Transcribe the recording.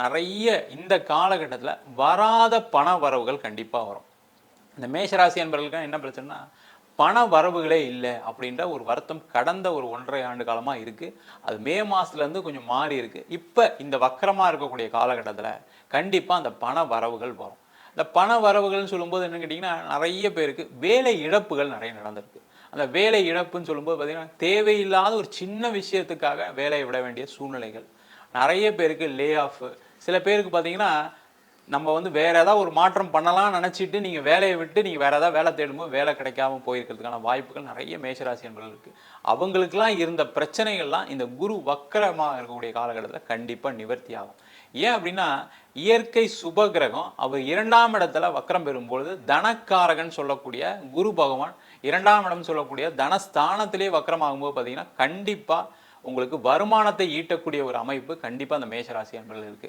நிறைய இந்த காலகட்டத்தில் வராத பண வரவுகள் கண்டிப்பாக வரும். இந்த மேஷராசி என்பவர்களுக்கு என்ன பிரச்சனைனா பண வரவுகளே இல்லை அப்படின்ற ஒரு வருத்தம் கடந்த ஒரு 1.5 ஆண்டு காலமாக இருக்குது. அது மே மாதத்துலேருந்து கொஞ்சம் மாறி இருக்குது. இப்போ இந்த வக்கரமாக இருக்கக்கூடிய காலகட்டத்தில் கண்டிப்பாக அந்த பண வரவுகள் வரும். இந்த பண வரவுகள்னு சொல்லும்போது என்ன கேட்டிங்கன்னா, நிறைய பேருக்கு வேலை இழப்புகள் நிறைய நடந்திருக்கு. அந்த வேலை இழப்புன்னு சொல்லும்போது பார்த்திங்கன்னா, தேவையில்லாத ஒரு சின்ன விஷயத்துக்காக வேலையை விட வேண்டிய சூழ்நிலைகள் நிறைய பேருக்கு. லே ஆஃப் சில பேருக்கு பார்த்திங்கன்னா, நம்ம வேறு ஏதாவது ஒரு மாற்றம் பண்ணலாம்னு நினச்சிட்டு நீங்கள் வேலையை விட்டு நீங்கள் வேறு ஏதாவது வேலை தேடும்போது வேலை கிடைக்காம போயிருக்கிறதுக்கான வாய்ப்புகள் நிறைய மேஷராசி என்பவர்கள் இருக்குது. அவங்களுக்கெல்லாம் இருந்த பிரச்சனைகள்லாம் இந்த குரு வக்கரமாக இருக்கக்கூடிய காலகட்டத்தில் கண்டிப்பாக நிவர்த்தி ஆகும். ஏன் அப்படின்னா, இயற்கை சுபகிரகம் அவர் 2ஆம் இடத்துல வக்கரம் பெறும்பொழுது தனக்காரகன் சொல்லக்கூடிய குரு பகவான் 2ஆம் இடம் சொல்லக்கூடிய தனஸ்தானத்திலே வக்கரமாகும்போது பார்த்தீங்கன்னா, கண்டிப்பாக உங்களுக்கு வருமானத்தை ஈட்டக்கூடிய ஒரு அமைப்பு கண்டிப்பாக அந்த மேஷராசி என்பவர்கள் இருக்குது.